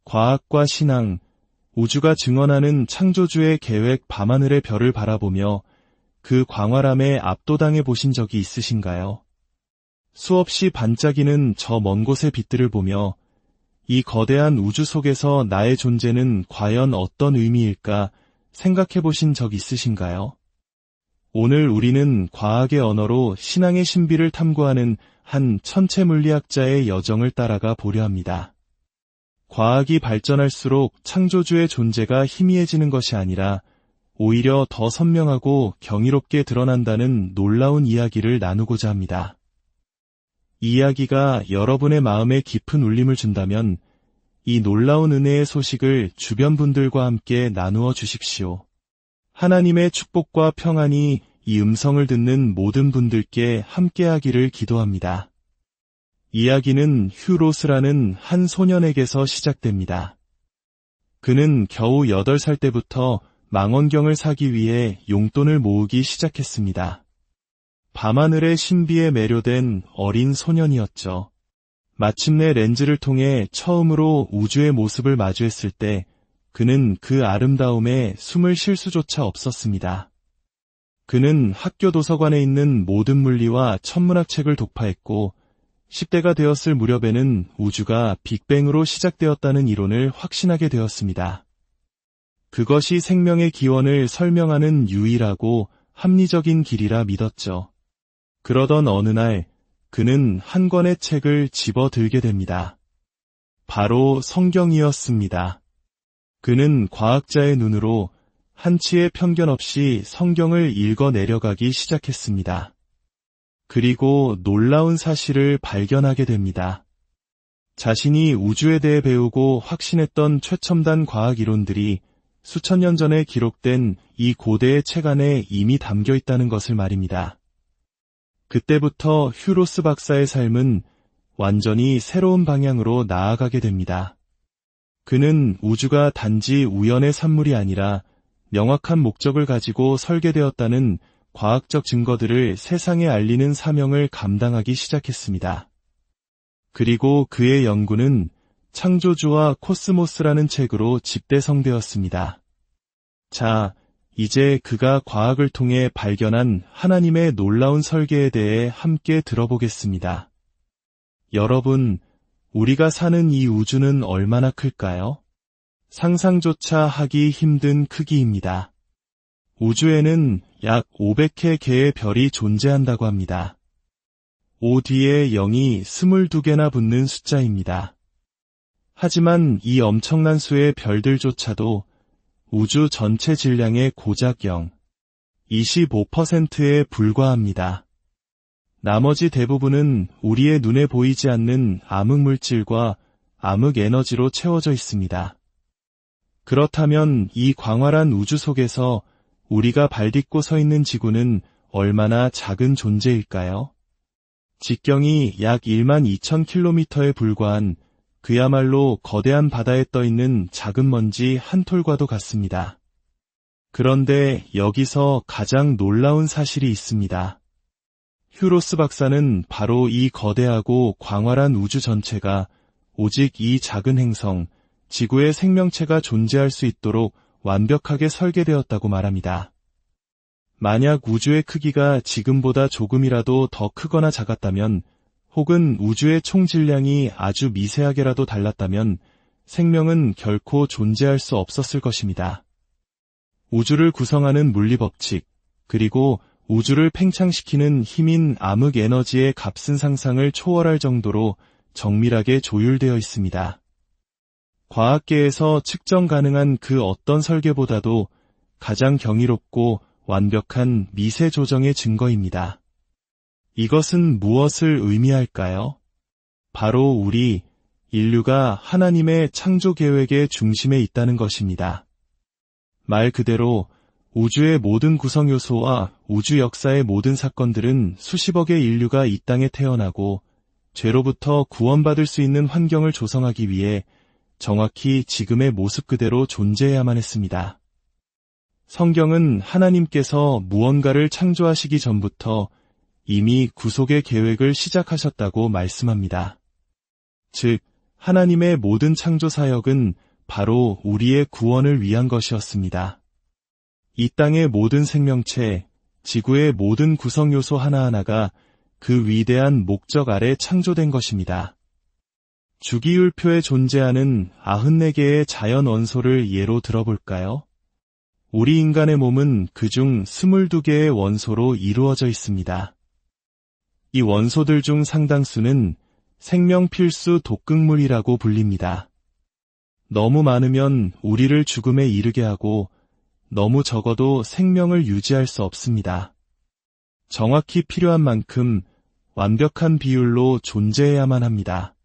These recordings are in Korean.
과학과 신앙, 우주가 증언하는 창조주의 계획 밤하늘의 별을 바라보며 그 광활함에 압도당해 보신 적이 있으신가요? 수없이 반짝이는 저 먼 곳의 빛들을 보며 이 거대한 우주 속에서 나의 존재는 과연 어떤 의미일까 생각해 보신 적 있으신가요? 오늘 우리는 과학의 언어로 신앙의 신비를 탐구하는 한 천체 물리학자의 여정을 따라가 보려 합니다. 과학이 발전할수록 창조주의 존재가 희미해지는 것이 아니라 오히려 더 선명하고 경이롭게 드러난다는 놀라운 이야기를 나누고자 합니다. 이 이야기가 여러분의 마음에 깊은 울림을 준다면 이 놀라운 은혜의 소식을 주변 분들과 함께 나누어 주십시오. 하나님의 축복과 평안이 이 음성을 듣는 모든 분들께 함께하기를 기도합니다. 이야기는 휴로스라는 한 소년에게서 시작됩니다. 그는 겨우 8살 때부터 망원경을 사기 위해 용돈을 모으기 시작했습니다. 밤하늘의 신비에 매료된 어린 소년이었죠. 마침내 렌즈를 통해 처음으로 우주의 모습을 마주했을 때 그는 그 아름다움에 숨을 쉴 수조차 없었습니다. 그는 학교 도서관에 있는 모든 물리와 천문학 책을 독파했고 10대가 되었을 무렵에는 우주가 빅뱅으로 시작되었다는 이론을 확신하게 되었습니다. 그것이 생명의 기원을 설명하는 유일하고 합리적인 길이라 믿었죠. 그러던 어느 날 그는 한 권의 책을 집어들게 됩니다. 바로 성경이었습니다. 그는 과학자의 눈으로 한치의 편견 없이 성경을 읽어 내려가기 시작했습니다. 그리고 놀라운 사실을 발견하게 됩니다. 자신이 우주에 대해 배우고 확신했던 최첨단 과학 이론들이 수천 년 전에 기록된 이 고대의 책 안에 이미 담겨 있다는 것을 말입니다. 그때부터 휴로스 박사의 삶은 완전히 새로운 방향으로 나아가게 됩니다. 그는 우주가 단지 우연의 산물이 아니라 명확한 목적을 가지고 설계되었다는 과학적 증거들을 세상에 알리는 사명을 감당하기 시작했습니다. 그리고 그의 연구는 창조주와 코스모스라는 책으로 집대성되었습니다. 자, 이제 그가 과학을 통해 발견한 하나님의 놀라운 설계에 대해 함께 들어보겠습니다. 여러분, 우리가 사는 이 우주는 얼마나 클까요? 상상조차 하기 힘든 크기입니다. 우주에는 약 500개 개의 별이 존재한다고 합니다. 5 뒤에 0이 22개나 붙는 숫자입니다. 하지만 이 엄청난 수의 별들조차도 우주 전체 질량의 고작 25%에 불과합니다. 나머지 대부분은 우리의 눈에 보이지 않는 암흑물질과 암흑에너지로 채워져 있습니다. 그렇다면 이 광활한 우주 속에서 우리가 발딛고 서 있는 지구는 얼마나 작은 존재일까요? 직경이 약 12,000km에 불과한 그야말로 거대한 바다에 떠있는 작은 먼지 한 톨과도 같습니다. 그런데 여기서 가장 놀라운 사실이 있습니다. 휴로스 박사는 바로 이 거대하고 광활한 우주 전체가 오직 이 작은 행성, 지구의 생명체가 존재할 수 있도록 완벽하게 설계되었다고 말합니다. 만약 우주의 크기가 지금보다 조금이라도 더 크거나 작았다면, 혹은 우주의 총 질량이 아주 미세하게라도 달랐다면 생명은 결코 존재할 수 없었을 것입니다. 우주를 구성하는 물리법칙, 그리고 우주를 팽창시키는 힘인 암흑에너지의 값은 상상을 초월할 정도로 정밀하게 조율되어 있습니다. 과학계에서 측정 가능한 그 어떤 설계보다도 가장 경이롭고 완벽한 미세 조정의 증거입니다. 이것은 무엇을 의미할까요? 바로 우리, 인류가 하나님의 창조 계획의 중심에 있다는 것입니다. 말 그대로 우주의 모든 구성 요소와 우주 역사의 모든 사건들은 수십억의 인류가 이 땅에 태어나고 죄로부터 구원받을 수 있는 환경을 조성하기 위해 정확히 지금의 모습 그대로 존재해야만 했습니다. 성경은 하나님께서 무언가를 창조하시기 전부터 이미 구속의 계획을 시작하셨다고 말씀합니다. 즉, 하나님의 모든 창조 사역은 바로 우리의 구원을 위한 것이었습니다. 이 땅의 모든 생명체, 지구의 모든 구성 요소 하나하나가 그 위대한 목적 아래 창조된 것입니다. 주기율표에 존재하는 94개의 자연 원소를 예로 들어볼까요? 우리 인간의 몸은 그중 22개의 원소로 이루어져 있습니다. 이 원소들 중 상당수는 생명 필수 독극물이라고 불립니다. 너무 많으면 우리를 죽음에 이르게 하고 너무 적어도 생명을 유지할 수 없습니다. 정확히 필요한 만큼 완벽한 비율로 존재해야만 합니다.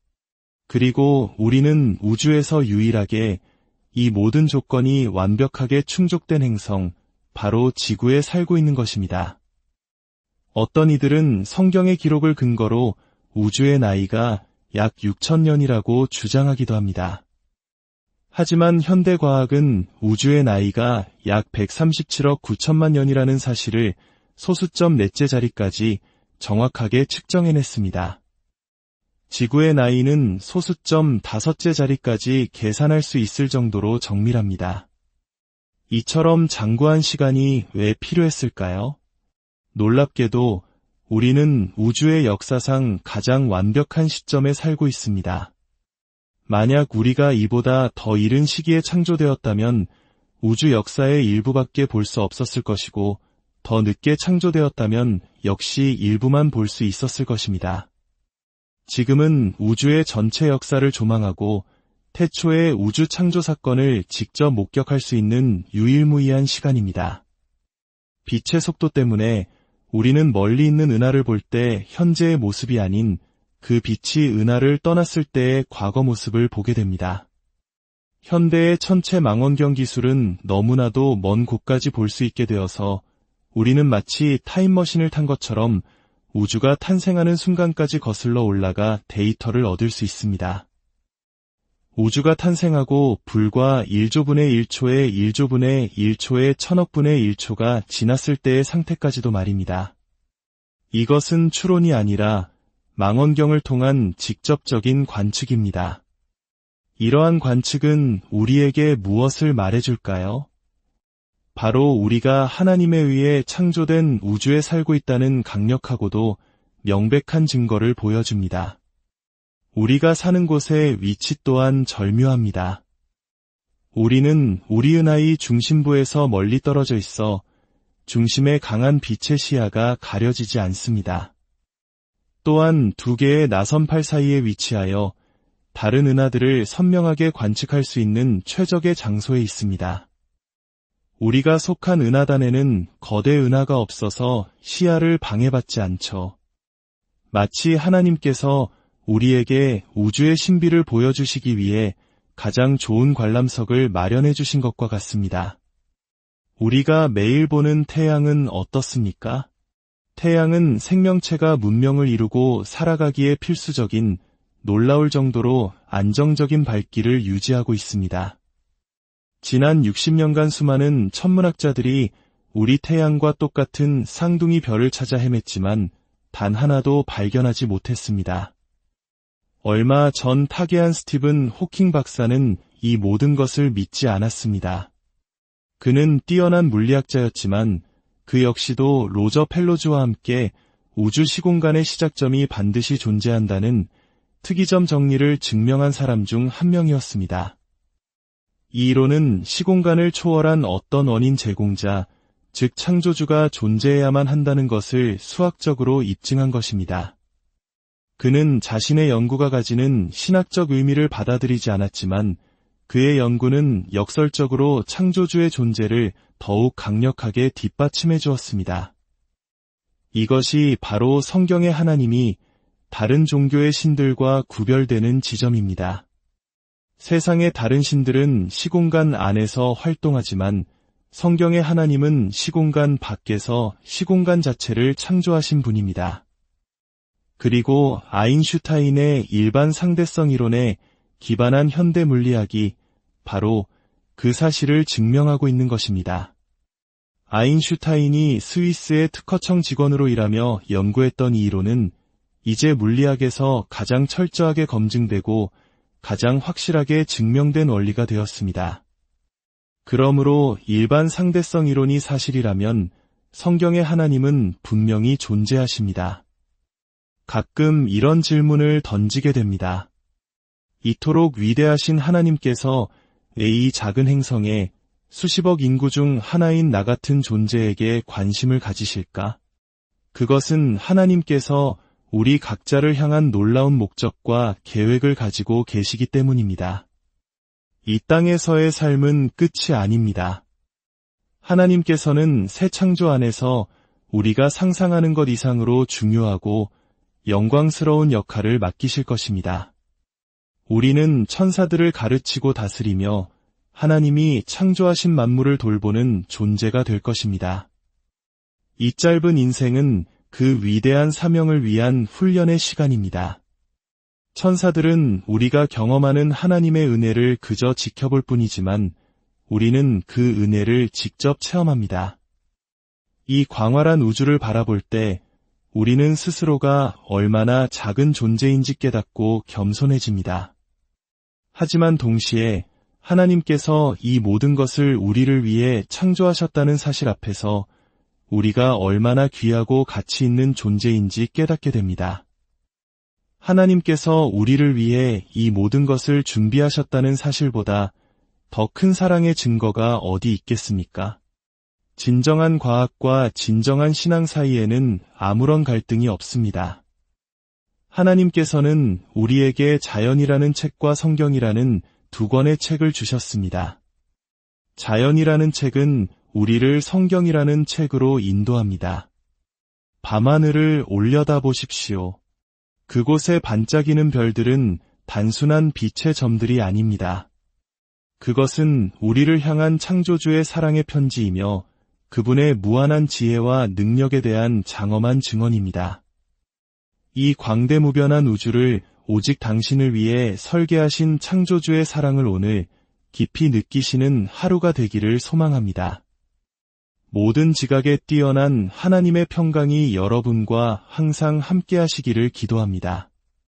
그리고 우리는 우주에서 유일하게 이 모든 조건이 완벽하게 충족된 행성, 바로 지구에 살고 있는 것입니다. 어떤 이들은 성경의 기록을 근거로 우주의 나이가 약 6,000년이라고 주장하기도 합니다. 하지만 현대과학은 우주의 나이가 약 137억 9천만 년이라는 사실을 소수점 넷째 자리까지 정확하게 측정해냈습니다. 지구의 나이는 소수점 다섯째 자리까지 계산할 수 있을 정도로 정밀합니다. 이처럼 장구한 시간이 왜 필요했을까요? 놀랍게도 우리는 우주의 역사상 가장 완벽한 시점에 살고 있습니다. 만약 우리가 이보다 더 이른 시기에 창조되었다면 우주 역사의 일부밖에 볼 수 없었을 것이고, 더 늦게 창조되었다면 역시 일부만 볼 수 있었을 것입니다. 지금은 우주의 전체 역사를 조망하고 태초의 우주 창조 사건을 직접 목격할 수 있는 유일무이한 시간입니다. 빛의 속도 때문에 우리는 멀리 있는 은하를 볼 때 현재의 모습이 아닌 그 빛이 은하를 떠났을 때의 과거 모습을 보게 됩니다. 현대의 천체 망원경 기술은 너무나도 먼 곳까지 볼 수 있게 되어서 우리는 마치 타임머신을 탄 것처럼 우주가 탄생하는 순간까지 거슬러 올라가 데이터를 얻을 수 있습니다. 우주가 탄생하고 불과 1조분의 1초에 1조분의 1초에 1000억분의 1초가 지났을 때의 상태까지도 말입니다. 이것은 추론이 아니라 망원경을 통한 직접적인 관측입니다. 이러한 관측은 우리에게 무엇을 말해줄까요? 바로 우리가 하나님에 의해 창조된 우주에 살고 있다는 강력하고도 명백한 증거를 보여줍니다. 우리가 사는 곳의 위치 또한 절묘합니다. 우리는 우리 은하의 중심부에서 멀리 떨어져 있어 중심의 강한 빛의 시야가 가려지지 않습니다. 또한 두 개의 나선팔 사이에 위치하여 다른 은하들을 선명하게 관측할 수 있는 최적의 장소에 있습니다. 우리가 속한 은하단에는 거대 은하가 없어서 시야를 방해받지 않죠. 마치 하나님께서 우리에게 우주의 신비를 보여주시기 위해 가장 좋은 관람석을 마련해 주신 것과 같습니다. 우리가 매일 보는 태양은 어떻습니까? 태양은 생명체가 문명을 이루고 살아가기에 필수적인 놀라울 정도로 안정적인 밝기를 유지하고 있습니다. 지난 60년간 수많은 천문학자들이 우리 태양과 똑같은 쌍둥이 별을 찾아 헤맸지만 단 하나도 발견하지 못했습니다. 얼마 전 타계한 스티븐 호킹 박사는 이 모든 것을 믿지 않았습니다. 그는 뛰어난 물리학자였지만 그 역시도 로저 펠로즈와 함께 우주 시공간의 시작점이 반드시 존재한다는 특이점 정리를 증명한 사람 중 한 명이었습니다. 이 이론은 시공간을 초월한 어떤 원인 제공자, 즉 창조주가 존재해야만 한다는 것을 수학적으로 입증한 것입니다. 그는 자신의 연구가 가지는 신학적 의미를 받아들이지 않았지만 그의 연구는 역설적으로 창조주의 존재를 더욱 강력하게 뒷받침해 주었습니다. 이것이 바로 성경의 하나님이 다른 종교의 신들과 구별되는 지점입니다. 세상의 다른 신들은 시공간 안에서 활동하지만 성경의 하나님은 시공간 밖에서 시공간 자체를 창조하신 분입니다. 그리고 아인슈타인의 일반 상대성 이론에 기반한 현대 물리학이 바로 그 사실을 증명하고 있는 것입니다. 아인슈타인이 스위스의 특허청 직원으로 일하며 연구했던 이 이론은 이제 물리학에서 가장 철저하게 검증되고 가장 확실하게 증명된 원리가 되었습니다. 그러므로 일반 상대성 이론이 사실이라면 성경의 하나님은 분명히 존재하십니다. 가끔 이런 질문을 던지게 됩니다. 이토록 위대하신 하나님께서 이 작은 행성에 수십억 인구 중 하나인 나 같은 존재에게 관심을 가지실까? 그것은 하나님께서 우리 각자를 향한 놀라운 목적과 계획을 가지고 계시기 때문입니다. 이 땅에서의 삶은 끝이 아닙니다. 하나님께서는 새 창조 안에서 우리가 상상하는 것 이상으로 중요하고 영광스러운 역할을 맡기실 것입니다. 우리는 천사들을 가르치고 다스리며 하나님이 창조하신 만물을 돌보는 존재가 될 것입니다. 이 짧은 인생은 그 위대한 사명을 위한 훈련의 시간입니다. 천사들은 우리가 경험하는 하나님의 은혜를 그저 지켜볼 뿐이지만 우리는 그 은혜를 직접 체험합니다. 이 광활한 우주를 바라볼 때 우리는 스스로가 얼마나 작은 존재인지 깨닫고 겸손해집니다. 하지만 동시에 하나님께서 이 모든 것을 우리를 위해 창조하셨다는 사실 앞에서 우리가 얼마나 귀하고 가치 있는 존재인지 깨닫게 됩니다. 하나님께서 우리를 위해 이 모든 것을 준비하셨다는 사실보다 더 큰 사랑의 증거가 어디 있겠습니까? 진정한 과학과 진정한 신앙 사이에는 아무런 갈등이 없습니다. 하나님께서는 우리에게 자연이라는 책과 성경이라는 두 권의 책을 주셨습니다. 자연이라는 책은 우리를 성경이라는 책으로 인도합니다. 밤하늘을 올려다보십시오. 그곳에 반짝이는 별들은 단순한 빛의 점들이 아닙니다. 그것은 우리를 향한 창조주의 사랑의 편지이며 그분의 무한한 지혜와 능력에 대한 장엄한 증언입니다. 이 광대무변한 우주를 오직 당신을 위해 설계하신 창조주의 사랑을 오늘 깊이 느끼시는 하루가 되기를 소망합니다. 모든 지각에 뛰어난 하나님의 평강이 여러분과 항상 함께 하시기를 기도합니다.